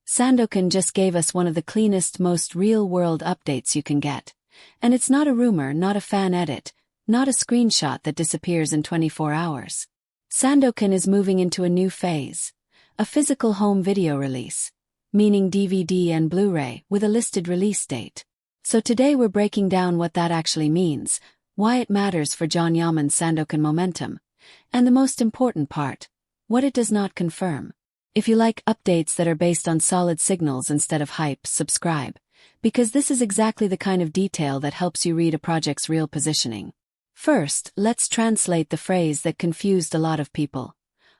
Sandokan just gave us one of the cleanest, most real-world updates you can get. And it's not a rumor, not a fan edit, not a screenshot that disappears in 24 hours. Sandokan is moving into a new phase. A physical home video release, meaning DVD and Blu-ray, with a listed release date. So today we're breaking down what that actually means, why it matters for John Yaman's Sandokan momentum, and the most important part, what it does not confirm. If you like updates that are based on solid signals instead of hype, subscribe, because this is exactly the kind of detail that helps you read a project's real positioning. First, let's translate the phrase that confused a lot of people.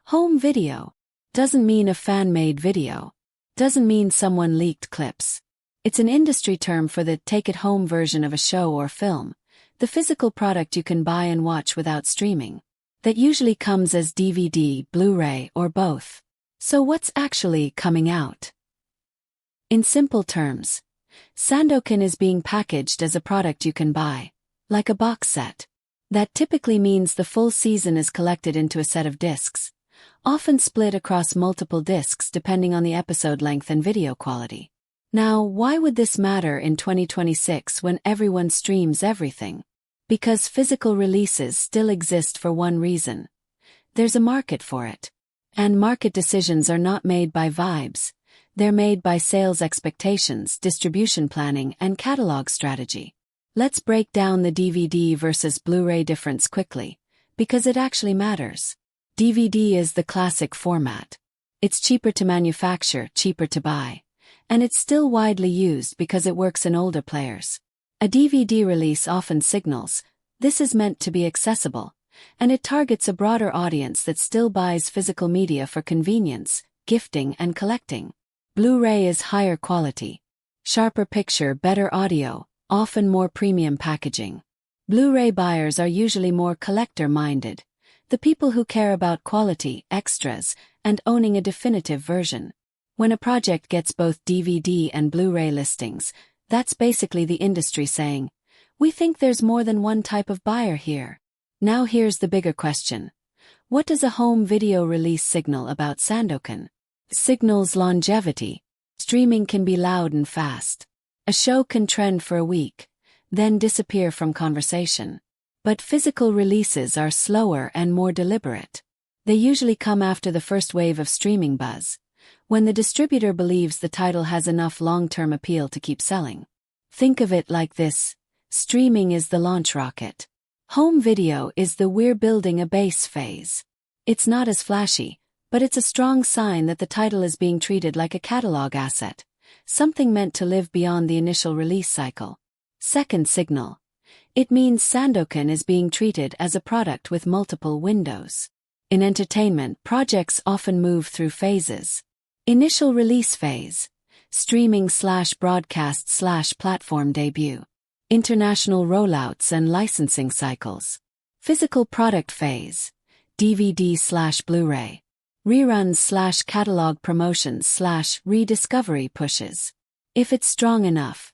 Home video doesn't mean a fan-made video. Doesn't mean someone leaked clips. It's an industry term for the take-it-home version of a show or film, the physical product you can buy and watch without streaming. That usually comes as DVD, Blu-ray, or both. So what's actually coming out? In simple terms, Sandokan is being packaged as a product you can buy, like a box set. That typically means the full season is collected into a set of discs, often split across multiple discs depending on the episode length and video quality. Now, why would this matter in 2026 when everyone streams everything? Because physical releases still exist for one reason. There's a market for it. And market decisions are not made by vibes. They're made by sales expectations, distribution planning, and catalog strategy. Let's break down the DVD versus Blu-ray difference quickly, because it actually matters. DVD is the classic format. It's cheaper to manufacture, cheaper to buy. And it's still widely used because it works in older players. A DVD release often signals, this is meant to be accessible, and it targets a broader audience that still buys physical media for convenience, gifting, and collecting. Blu-ray is higher quality. Sharper picture, better audio, often more premium packaging. Blu-ray buyers are usually more collector-minded. The people who care about quality, extras, and owning a definitive version. When a project gets both DVD and Blu-ray listings, that's basically the industry saying, we think there's more than one type of buyer here. Now here's the bigger question. What does a home video release signal about Sandokan? Signals longevity. Streaming can be loud and fast. A show can trend for a week, then disappear from conversation. But physical releases are slower and more deliberate. They usually come after the first wave of streaming buzz, when the distributor believes the title has enough long-term appeal to keep selling. Think of it like this. Streaming is the launch rocket. Home video is the we're building a base phase. It's not as flashy, but it's a strong sign that the title is being treated like a catalog asset, something meant to live beyond the initial release cycle. Second signal. It means Sandokan is being treated as a product with multiple windows. In entertainment, projects often move through phases. Initial release phase. Streaming/broadcast/platform debut. International rollouts and licensing cycles. Physical product phase. DVD/Blu-ray. Reruns/catalog promotions/rediscovery pushes. If it's strong enough.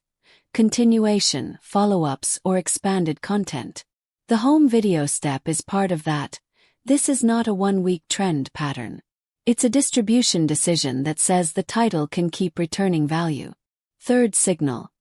Continuation, follow-ups, or expanded content. The home video step is part of that. This is not a one-week trend pattern. It's a distribution decision that says the title can keep returning value. Third signal.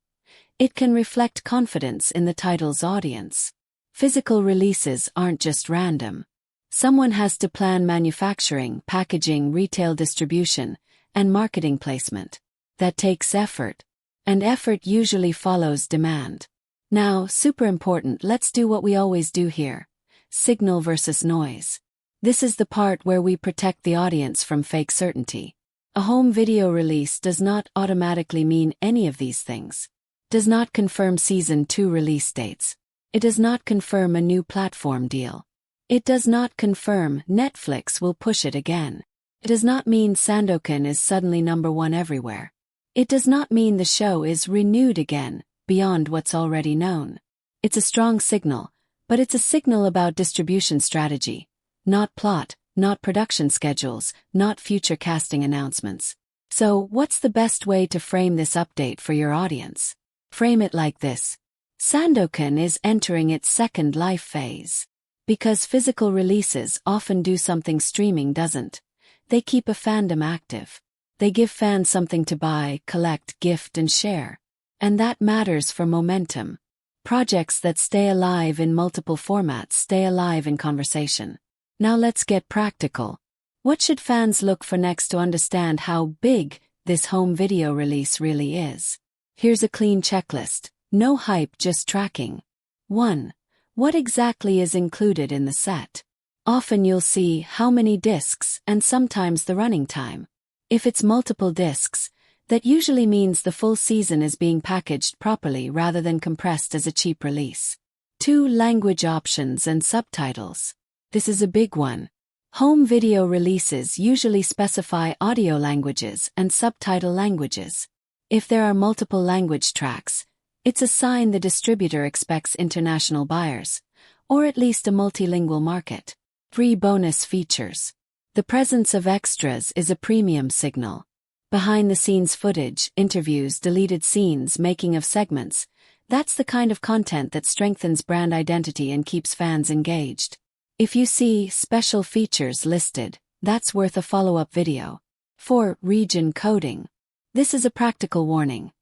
It can reflect confidence in the title's audience. Physical releases aren't just random. Someone has to plan manufacturing, packaging, retail distribution, and marketing placement. That takes effort. And effort usually follows demand. Now, super important, let's do what we always do here. Signal versus noise. This is the part where we protect the audience from fake certainty. A home video release does not automatically mean any of these things. Does not confirm Season 2 release dates. It does not confirm a new platform deal. It does not confirm Netflix will push it again. It does not mean Sandokan is suddenly #1 everywhere. It does not mean the show is renewed again, beyond what's already known. It's a strong signal, but it's a signal about distribution strategy, not plot, not production schedules, not future casting announcements. So, what's the best way to frame this update for your audience? Frame it like this. Sandokan is entering its second life phase. Because physical releases often do something streaming doesn't. They keep a fandom active. They give fans something to buy, collect, gift, and share. And that matters for momentum. Projects that stay alive in multiple formats stay alive in conversation. Now let's get practical. What should fans look for next to understand how big this home video release really is? Here's a clean checklist. No hype, just tracking. 1. What exactly is included in the set? Often you'll see how many discs and sometimes the running time. If it's multiple discs, that usually means the full season is being packaged properly rather than compressed as a cheap release. 2. Language options and subtitles. This is a big one. Home video releases usually specify audio languages and subtitle languages. If there are multiple language tracks, it's a sign the distributor expects international buyers, or at least a multilingual market. 3. Bonus features. The presence of extras is a premium signal. Behind-the-scenes footage, interviews, deleted scenes, making of segments. That's the kind of content that strengthens brand identity and keeps fans engaged. If you see special features listed, that's worth a follow-up video. 4. Region coding. This is a practical warning.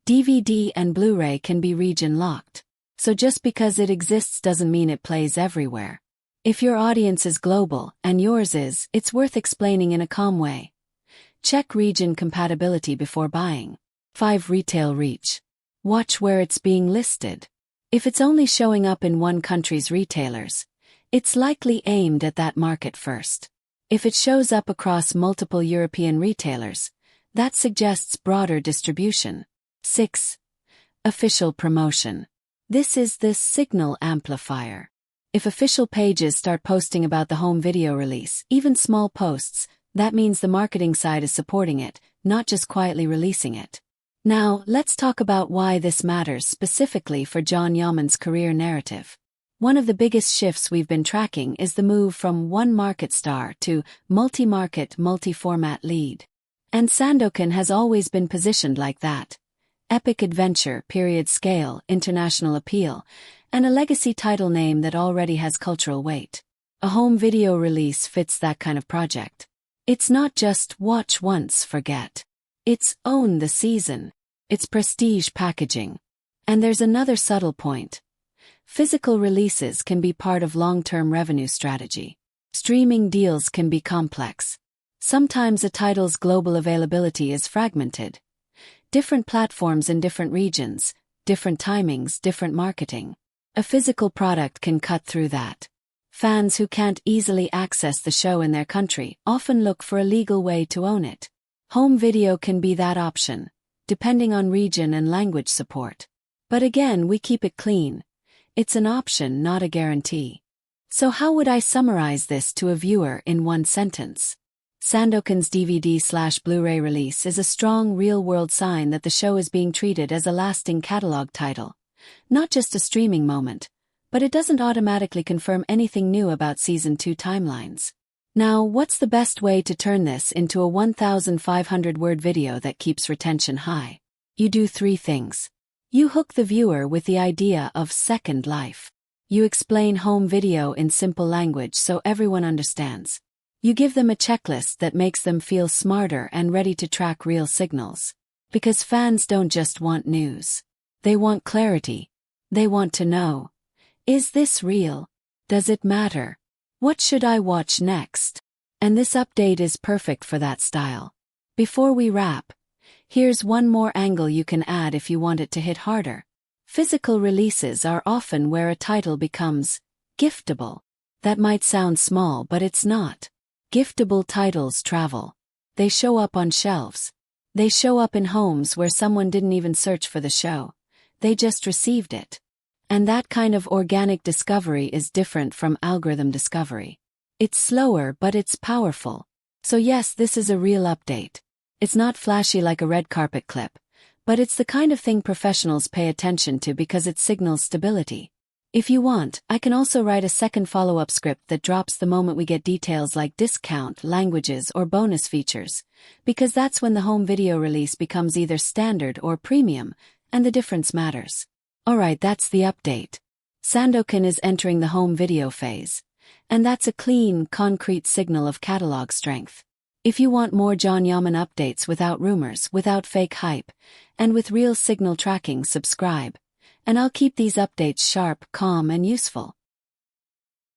DVD and Blu-ray can be region-locked. So just because it exists doesn't mean it plays everywhere. If your audience is global, and yours is, it's worth explaining in a calm way. Check region compatibility before buying. 5. Retail reach. Watch where it's being listed. If it's only showing up in one country's retailers, it's likely aimed at that market first. If it shows up across multiple European retailers, that suggests broader distribution. 6. Official promotion. This is the signal amplifier. If official pages start posting about the home video release, even small posts, that means the marketing side is supporting it, not just quietly releasing it. Now, let's talk about why this matters specifically for John Yeoman's career narrative. One of the biggest shifts we've been tracking is the move from one market star to multi-market, multi-format lead. And Sandokan has always been positioned like that. Epic adventure, period scale, international appeal, and a legacy title name that already has cultural weight. A home video release fits that kind of project. It's not just watch once, forget. It's own the season. It's prestige packaging. And there's another subtle point. Physical releases can be part of long-term revenue strategy. Streaming deals can be complex. Sometimes a title's global availability is fragmented. Different platforms in different regions, different timings, different marketing. A physical product can cut through that. Fans who can't easily access the show in their country often look for a legal way to own it. Home video can be that option, depending on region and language support. But again, we keep it clean. It's an option, not a guarantee. So how would I summarize this to a viewer in one sentence? Sandokan's DVD/Blu-ray release is a strong real-world sign that the show is being treated as a lasting catalog title. Not just a streaming moment, but it doesn't automatically confirm anything new about Season 2 timelines. Now, what's the best way to turn this into a 1,500-word video that keeps retention high? You do 3 things. You hook the viewer with the idea of second life. You explain home video in simple language so everyone understands. You give them a checklist that makes them feel smarter and ready to track real signals. Because fans don't just want news. They want clarity. They want to know. Is this real? Does it matter? What should I watch next? And this update is perfect for that style. Before we wrap, here's one more angle you can add if you want it to hit harder. Physical releases are often where a title becomes giftable. That might sound small, but it's not. Giftable titles travel. They show up on shelves. They show up in homes where someone didn't even search for the show. They just received it. And that kind of organic discovery is different from algorithm discovery. It's slower, but it's powerful. So yes, this is a real update. It's not flashy like a red carpet clip, but it's the kind of thing professionals pay attention to because it signals stability. If you want, I can also write a second follow-up script that drops the moment we get details like discount, languages, or bonus features, because that's when the home video release becomes either standard or premium, and the difference matters. Alright, that's the update. Sandokan is entering the home video phase, and that's a clean, concrete signal of catalog strength. If you want more John Yaman updates without rumors, without fake hype, and with real signal tracking, subscribe. And I'll keep these updates sharp, calm, and useful.